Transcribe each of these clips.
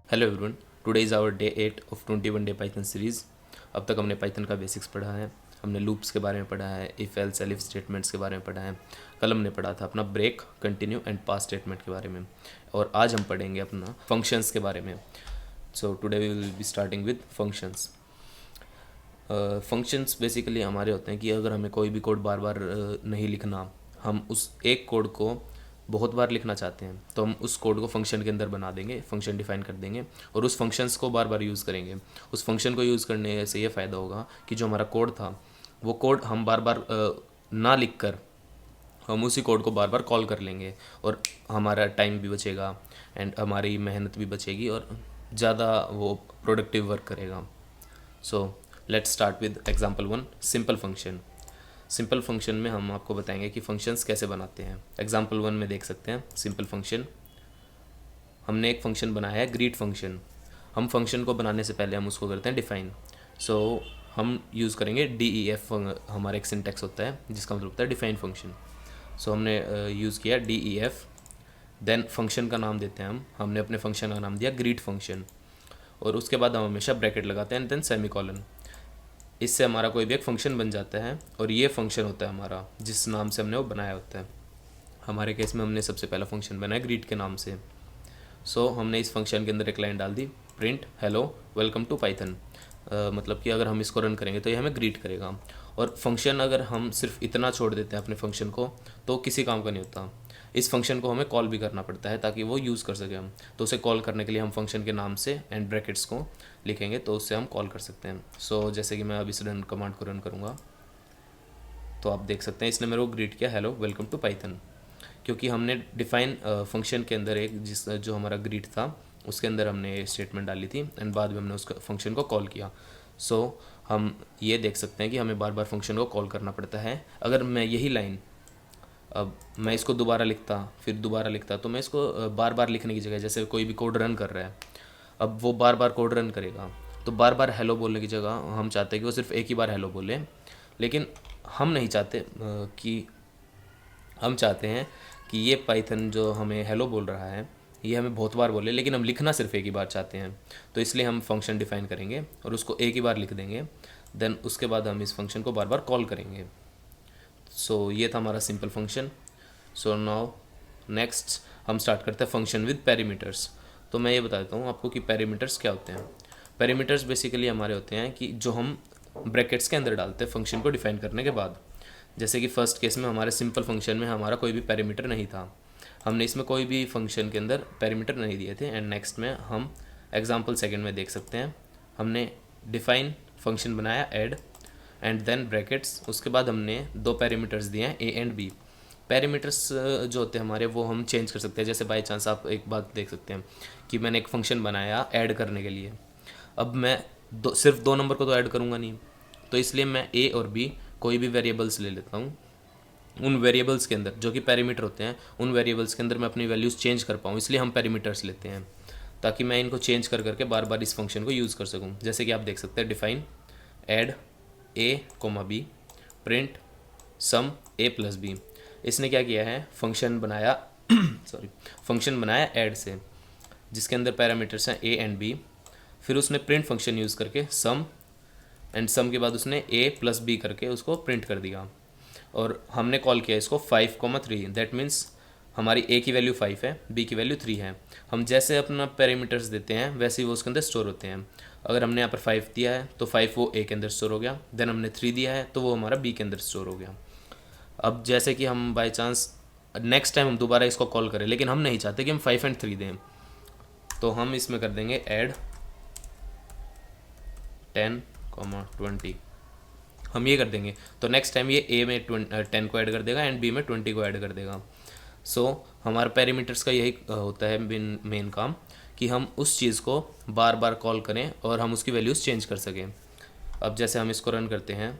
Hello everyone, today is our day 8 of 21 day Python series. अब तक हमने Python का बेसिक्स पढ़ा है, हमने लूप्स के बारे में पढ़ा है, इफ़ एल्स एलिफ स्टेटमेंट्स के बारे में पढ़ा है। कल हमने पढ़ा था अपना break, continue and pass statement के बारे में, और आज हम पढ़ेंगे अपना फंक्शंस के बारे में। So today we will be starting with functions. Functions basically हमारे होते हैं कि अगर हमें कोई भी कोड बार बार नहीं लिखना, हम उस एक कोड को बहुत बार लिखना चाहते हैं, तो हम उस कोड को फंक्शन के अंदर बना देंगे, फंक्शन डिफाइन कर देंगे और उस फंक्शंस को बार बार यूज़ करेंगे। उस फंक्शन को यूज़ करने से ये फ़ायदा होगा कि जो हमारा कोड था वो कोड हम बार बार ना लिख कर हम उसी कोड को बार बार कॉल कर लेंगे, और हमारा टाइम भी बचेगा एंड हमारी मेहनत भी बचेगी और ज़्यादा वो प्रोडक्टिव वर्क करेगा। So let's start with example 1, simple function. Simple function में हम आपको बताएंगे कि फंक्शंस कैसे बनाते हैं। एग्जांपल 1 में देख सकते हैं सिंपल फंक्शन। हमने एक फंक्शन बनाया है ग्रीट फंक्शन। हम फंक्शन को बनाने से पहले हम उसको करते हैं डिफाइन। सो हम यूज़ करेंगे DEF, हमारा एक सिंटैक्स होता है जिसका मतलब होता है डिफाइन फंक्शन। सो हमने यूज़ किया DEF, देन फंक्शन का नाम देते हैं हमने अपने फंक्शन का नाम दिया ग्रीट फंक्शन, और उसके बाद हम हमेशा ब्रैकेट लगाते हैं एंड देन सेमीकोलन। इससे हमारा कोई भी एक फंक्शन बन जाता है, और ये फंक्शन होता है हमारा जिस नाम से हमने वो बनाया होता है। हमारे केस में हमने सबसे पहला फंक्शन बनाया ग्रीट के नाम से। सो हमने इस फंक्शन के अंदर एक लाइन डाल दी, print hello welcome to Python. मतलब कि अगर हम इसको रन करेंगे तो ये हमें ग्रीट करेगा। और फंक्शन अगर हम सिर्फ इतना छोड़ देते हैं अपने फंक्शन को तो किसी काम का नहीं होता। इस फंक्शन को हमें कॉल भी करना पड़ता है ताकि वो यूज़ कर सके हम। तो उसे कॉल करने के लिए हम फंक्शन के नाम से एंड ब्रैकेट्स को लिखेंगे तो उससे हम कॉल कर सकते हैं। सो जैसे कि मैं अब इस रन कमांड को रन करूँगा तो आप देख सकते हैं इसने मेरे को ग्रीट किया हेलो वेलकम टू पाइथन, क्योंकि हमने डिफाइन फंक्शन के अंदर एक जो हमारा ग्रीट था उसके अंदर हमने स्टेटमेंट डाली थी एंड बाद में हमने उस फंक्शन को कॉल किया। सो हम ये देख सकते हैं कि हमें बार बार फंक्शन को कॉल करना पड़ता है। अगर मैं यही लाइन, अब मैं इसको दोबारा लिखता फिर दोबारा लिखता तो मैं इसको बार बार लिखने की जगह, जैसे कोई भी कोड रन कर रहा है, अब वो बार बार कोड रन करेगा तो बार बार हेलो बोलने की जगह हम चाहते हैं कि वो सिर्फ एक ही बार हेलो बोले। लेकिन हम नहीं चाहते कि हम चाहते हैं कि ये पाइथन जो हमें हेलो बोल रहा है ये हमें बहुत बार बोले, लेकिन हम लिखना सिर्फ एक ही बार चाहते हैं। तो इसलिए हम फंक्शन डिफाइन करेंगे और उसको एक ही बार लिख देंगे, देन उसके बाद हम इस फंक्शन को बार बार कॉल करेंगे। सो ये था हमारा simple function. So now next हम स्टार्ट करते हैं फंक्शन विद पैरामीटर्स। तो मैं ये बता देता हूँ आपको कि पैरामीटर्स क्या होते हैं। पैरामीटर्स बेसिकली हमारे होते हैं कि जो हम ब्रैकेट्स के अंदर डालते हैं फंक्शन को डिफाइन करने के बाद। जैसे कि फर्स्ट केस में हमारे सिंपल फंक्शन में हमारा कोई भी पैरामीटर नहीं था, हमने इसमें कोई भी फंक्शन के अंदर पैरामीटर नहीं दिए थे। एंड नेक्स्ट में हम एग्जांपल सेकंड में देख सकते हैं हमने डिफाइन फंक्शन बनाया ऐड एंड देन ब्रैकेट्स, उसके बाद हमने दो पैरामीटर्स दिए हैं A एंड B। पैरामीटर्स जो होते हैं हमारे वो हम चेंज कर सकते हैं। जैसे बाई चांस आप एक बात देख सकते हैं कि मैंने एक फंक्शन बनाया ऐड करने के लिए, अब मैं सिर्फ 2 नंबर को तो ऐड करूँगा नहीं, तो इसलिए मैं A और B कोई भी वेरिएबल्स ले लेता हूँ। उन वेरिएबल्स के अंदर जो कि पैरामीटर होते हैं उन वेरिएबल्स के अंदर मैं अपनी वैल्यूज़ चेंज कर पाऊँ, इसलिए हम पैरामीटर्स लेते हैं ताकि मैं इनको चेंज कर करके बार बार इस फंक्शन को यूज़ कर सकूँ। जैसे कि आप देख सकते हैं define add A, B, print sum A+B। इसने क्या किया है, फंक्शन बनाया फंक्शन बनाया ऐड से जिसके अंदर पैरामीटर्स हैं A एंड B। फिर उसने प्रिंट फंक्शन यूज़ करके सम एंड सम के बाद उसने A+B करके उसको प्रिंट कर दिया, और हमने कॉल किया इसको 5,3। दैट मीन्स हमारी A की वैल्यू 5 है, B की वैल्यू 3 है। हम जैसे अपना पैरामीटर्स देते हैं वैसे ही वो उसके अंदर स्टोर होते हैं। अगर हमने यहाँ पर 5 दिया है तो 5 वो A के अंदर स्टोर हो गया, देन हमने 3 दिया है तो वो हमारा B के अंदर स्टोर हो गया। अब जैसे कि हम बाई चांस नेक्स्ट टाइम हम दोबारा इसको कॉल करें, लेकिन हम नहीं चाहते कि हम 5 एंड 3 दें, तो हम इसमें कर देंगे ऐड 10,20। हम ये कर देंगे तो नेक्स्ट टाइम ये A में 10 को ऐड कर देगा एंड B में 20 को ऐड कर देगा। सो हमारे पैरामीटर्स का यही होता है मेन काम, कि हम उस चीज़ को बार बार कॉल करें और हम उसकी वैल्यूज़ चेंज कर सकें। अब जैसे हम इसको रन करते हैं,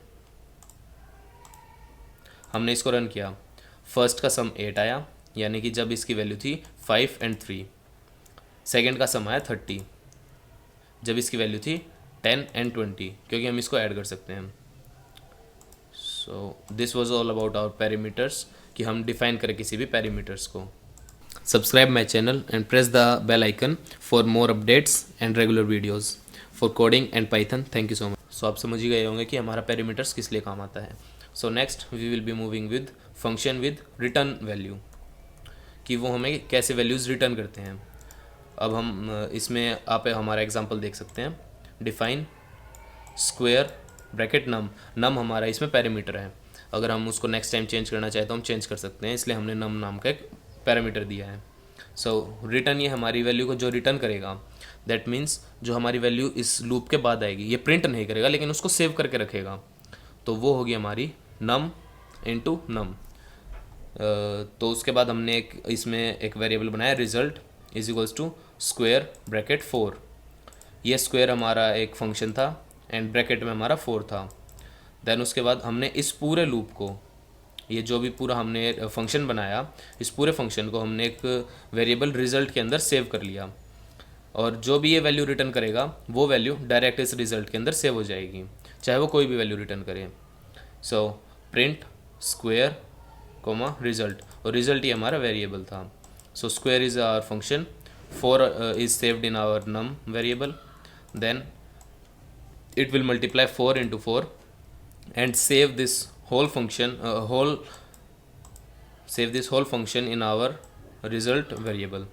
हमने इसको रन किया, फर्स्ट का सम 8 आया, यानी कि जब इसकी वैल्यू थी 5 एंड 3। सेकेंड का सम आया 30 जब इसकी वैल्यू थी 10 एंड 20, क्योंकि हम इसको ऐड कर सकते हैं। So this was all about our parameters, कि हम डिफाइन करें किसी भी पैरामीटर्स को। Subscribe my channel and press the bell icon for more updates and regular videos for coding and Python. Thank you so much. So आप समझ ही गए होंगे कि हमारा पैरामीटर्स किस लिए काम आता है. So next we will be moving with function with return value, कि वो हमें कैसे वैल्यूज़ रिटर्न करते हैं. अब हम इसमें आप हमारा एग्जांपल देख सकते हैं. डिफाइन स्क्वायर ब्रैकेट नम. नम हमारा इसमें पैरामीटर है. अगर हम उसको नेक्स्ट टाइम चेंज करना चाहे तो हम चेंज कर सकते हैं, इसलिए हमने नम नाम का एक पैरामीटर दिया है. सो रिटर्न, ये हमारी वैल्यू को जो रिटर्न करेगा, दैट मीन्स जो हमारी वैल्यू इस लूप के बाद आएगी, ये प्रिंट नहीं करेगा लेकिन उसको सेव करके रखेगा, तो वो होगी हमारी नम इनटू नम. तो उसके बाद हमने इसमें एक वेरिएबल बनाया result is equals to square bracket 4. ये स्क्वायर हमारा एक फंक्शन था एंड ब्रैकेट में हमारा 4 था. देन उसके बाद हमने इस पूरे लूप को, ये जो भी पूरा हमने फंक्शन बनाया, इस पूरे फंक्शन को हमने एक वेरिएबल रिजल्ट के अंदर सेव कर लिया, और जो भी ये वैल्यू रिटर्न करेगा वो वैल्यू डायरेक्ट इस रिजल्ट के अंदर सेव हो जाएगी, चाहे वो कोई भी वैल्यू रिटर्न करे. सो प्रिंट स्क्वायर कोमा रिजल्ट, और रिजल्ट ही हमारा वेरिएबल था. So square is our function, 4 is saved in our num variable, then it will multiply 4 into 4 and save this whole function in our result variable.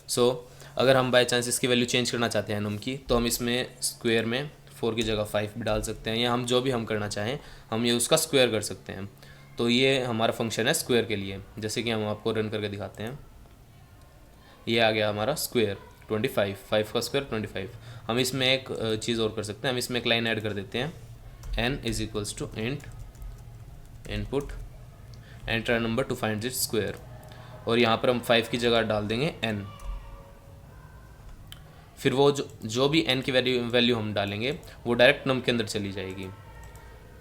So अगर हम by chance इसकी value change करना चाहते हैं num की, तो हम इसमें स्क्वायर में 4 की जगह 5 भी डाल सकते हैं, या हम जो भी हम करना चाहें हम ये उसका स्क्वायर कर सकते हैं. तो ये हमारा फंक्शन है स्क्वायर के लिए. जैसे कि हम आपको रन करके दिखाते हैं. ये आ गया हमारा स्क्वायर 25, 5 का स्क्वायर 25. हम इसमें एक चीज़ और कर सकते हैं, हम इसमें एक लाइन ऐड कर देते हैं. n is equals to int input enter number to find it square, और यहाँ पर हम 5 की जगह डाल देंगे n. फिर वो जो भी n की वैल्यू हम डालेंगे वो डायरेक्ट नम के अंदर चली जाएगी.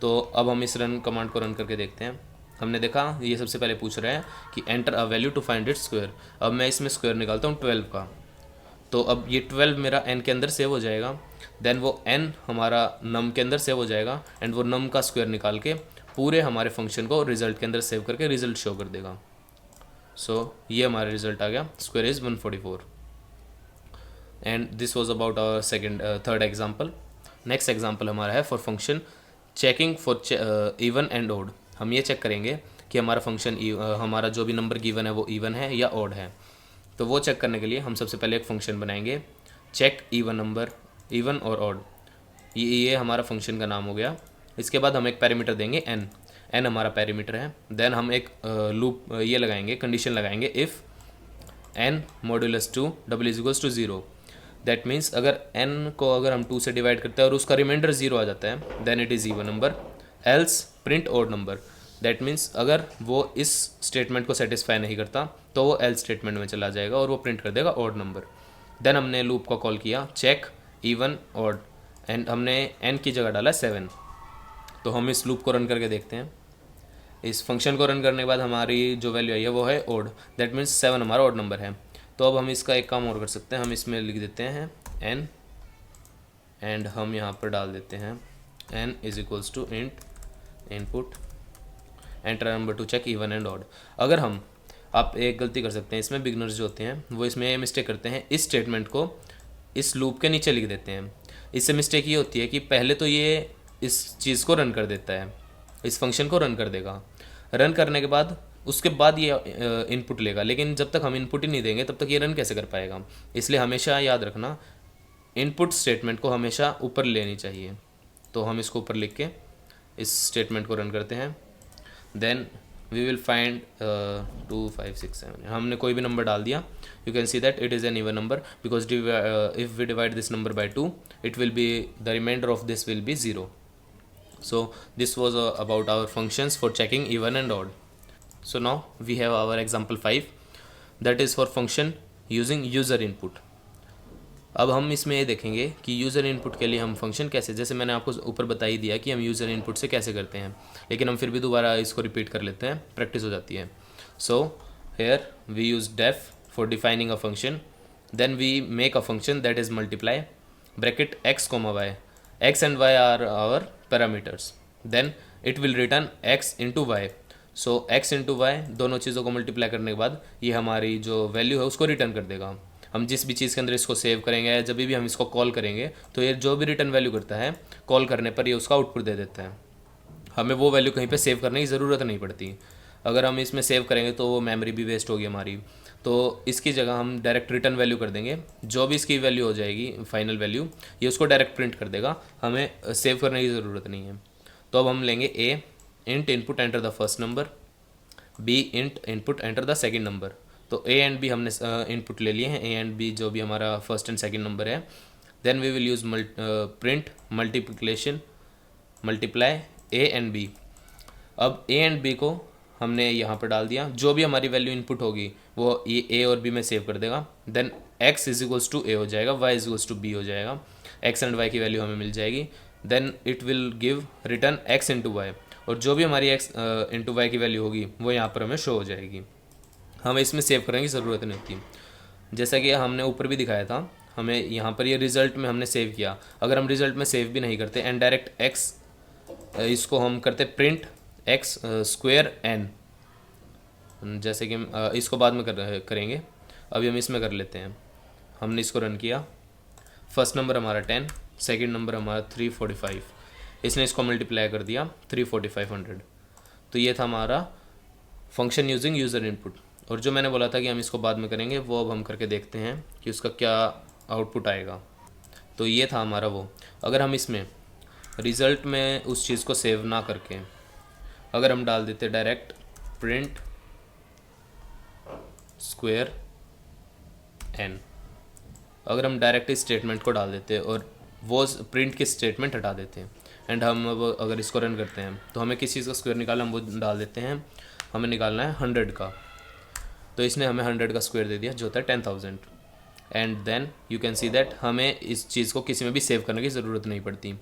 तो अब हम इस रन कमांड को रन करके देखते हैं. हमने देखा ये सबसे पहले पूछ रहा है कि enter a value to find it square. अब मैं इसमें स्क्वायर निकालता हूँ 12 का, तो अब ये 12 मेरा n के अंदर सेव हो जाएगा. देन वो n हमारा नम के अंदर सेव हो जाएगा, एंड वो नम का स्क्वायर निकाल के पूरे हमारे फंक्शन को रिजल्ट के अंदर सेव करके रिजल्ट शो कर देगा. सो ये हमारा रिजल्ट आ गया, square is 144. And this was about our third example. Next example हमारा है for function checking for even and odd. हम ये चेक करेंगे कि हमारा फंक्शन हमारा जो भी नंबर गिवन है वो इवन है या ऑड है. तो वो चेक करने के लिए हम सबसे पहले एक फंक्शन बनाएंगे चेक इवन नंबर, इवन और ऑड. ये हमारा फंक्शन का नाम हो गया. इसके बाद हम एक पैरामीटर देंगे n. n हमारा पैरामीटर है. देन हम एक लूप ये लगाएंगे, कंडीशन लगाएंगे if n modulus 2 double is equals to 0. That means अगर n को अगर हम 2 से डिवाइड करते हैं और उसका रिमाइंडर 0 आ जाता है, then it is even number. Else print odd number. That means अगर वो इस स्टेटमेंट को सेटिस्फाई नहीं करता तो वो एल्स स्टेटमेंट में चला जाएगा और वो प्रिंट कर देगा ऑड नंबर. देन हमने लूप का कॉल किया चेक इवन ऑड, एंड हमने n की जगह डाला 7. तो हम इस लूप को रन करके देखते हैं. इस फंक्शन को रन करने के बाद हमारी जो वैल्यू आई है वो है ऑड. दैट मीन्स 7 हमारा ऑड नंबर है. तो अब हम इसका एक काम और कर सकते हैं. हम इसमें लिख देते हैं n, एंड हम यहाँ पर डाल देते हैं n is equals to int input enter number to check even and odd. अगर आप एक गलती कर सकते हैं इसमें, बिगनर्स जो होते हैं वो इसमें मिस्टेक करते हैं, इस स्टेटमेंट को इस लूप के नीचे लिख देते हैं. इससे मिस्टेक ये होती है कि पहले तो ये इस चीज़ को रन कर देता है, इस फंक्शन को रन कर देगा. रन करने के बाद उसके बाद ये इनपुट लेगा, लेकिन जब तक हम इनपुट ही नहीं देंगे तब तक ये रन कैसे कर पाएगा. इसलिए हमेशा याद रखना इनपुट स्टेटमेंट को हमेशा ऊपर लेनी चाहिए. तो हम इसको ऊपर लिख के इस स्टेटमेंट को रन करते हैं. Then we will find 2 5 6 7. हमने कोई भी नंबर डाल दिया. You can see that it is an even number because if we divide this number by 2 it will be the remainder of this will be 0. So this was about our functions for checking even and odd. So now we have our example 5, that is for function using user input. अब हम इसमें ये देखेंगे कि user input के लिए हम function कैसे, जैसे मैंने आपको ऊपर बता ही दिया कि हम यूज़र इनपुट से कैसे करते हैं, लेकिन हम फिर भी दोबारा इसको रिपीट कर लेते हैं, प्रैक्टिस हो जाती है. So here we use def for defining a function. Then we make a function that is multiply bracket x, y. x and y are our parameters. Then it will return x into y. So x into Y, दोनों चीज़ों को multiply करने के बाद ये हमारी जो value है उसको रिटर्न कर देगा। हम जिस भी चीज़ के अंदर इसको सेव करेंगे या जब भी हम इसको कॉल करेंगे तो ये जो भी रिटर्न वैल्यू करता है कॉल करने पर ये उसका आउटपुट दे देता है। हमें वो वैल्यू कहीं पे सेव करने की ज़रूरत नहीं पड़ती। अगर हम इसमें सेव करेंगे तो वो मेमोरी भी वेस्ट होगी हमारी। तो इसकी जगह हम डायरेक्ट रिटर्न वैल्यू कर देंगे, जो भी इसकी वैल्यू हो जाएगी फाइनल वैल्यू ये उसको डायरेक्ट प्रिंट कर देगा, हमें सेव करने की ज़रूरत नहीं है। तो अब हम लेंगे A int input enter the first number, B int input enter the second number. तो ए एंड बी हमने इनपुट ले लिए हैं, ए एंड बी जो भी हमारा फर्स्ट एंड सेकंड नंबर है। Then we will use print multiplication multiply A and B. अब ए एंड बी को हमने यहाँ पर डाल दिया, जो भी हमारी वैल्यू इनपुट होगी वो ये ए और बी में सेव कर देगा। Then x is equals to A हो जाएगा, y is equals to B हो जाएगा, x एंड y की वैल्यू हमें मिल जाएगी। Then it will give return x into Y, और जो भी हमारी x इंटू वाई की वैल्यू होगी वो यहाँ पर हमें शो हो जाएगी। हमें इसमें सेव करने की ज़रूरत नहीं होती। जैसा कि हमने ऊपर भी दिखाया था, हमें यहाँ पर ये रिज़ल्ट में हमने सेव किया। अगर हम रिज़ल्ट में सेव भी नहीं करते एंड डायरेक्ट x इसको हम करते प्रिंट x स्क्वेयर n, जैसे कि इसको बाद में करेंगे, अभी हम इसमें कर लेते हैं। हमने इसको रन किया, फर्स्ट नंबर हमारा 10, सेकंड नंबर हमारा 345, इसने इसको मल्टीप्लाई कर दिया 34500। तो ये था हमारा फंक्शन यूजिंग यूज़र इनपुट। और जो मैंने बोला था कि हम इसको बाद में करेंगे वो अब हम करके देखते हैं कि उसका क्या आउटपुट आएगा। तो ये था हमारा वो। अगर हम इसमें रिज़ल्ट में उस चीज़ को सेव ना करके अगर हम डाल देते डायरेक्ट प्रिंट स्क्वेयर एन, अगर हम डायरेक्ट इस स्टेटमेंट को डाल देते और वो प्रिंट की स्टेटमेंट हटा देते हैं एंड हम अब अगर इसको रन करते हैं तो हमें किस चीज़ का स्क्वायर निकालना, हम वो डाल देते हैं, हमें निकालना है 100 का। तो इसने हमें 100 का स्क्वायर दे दिया जो होता है 10,000। And then you can see that हमें इस चीज़ को किसी में भी सेव करने की ज़रूरत नहीं पड़ती,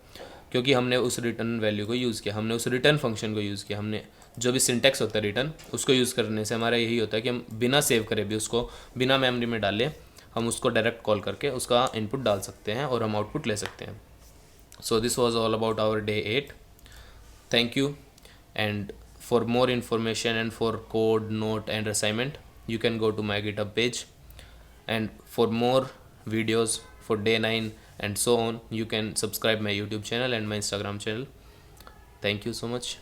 क्योंकि हमने उस रिटर्न वैल्यू को यूज़ किया, हमने उस रिटर्न फंक्शन को यूज़ किया, हमने जो भी सिंटेक्स होता है रिटर्न उसको यूज़ करने से हमारा यही होता है कि हम बिना सेव करे भी उसको बिना मेमोरी में डाले हम उसको डायरेक्ट कॉल करके उसका इनपुट डाल सकते हैं और हम आउटपुट ले सकते हैं। So this was all about our day 8। Thank you, and for more information and for code, note and assignment you can go to my GitHub page, and for more videos for day 9 and so on you can subscribe my YouTube channel and my Instagram channel. Thank you so much.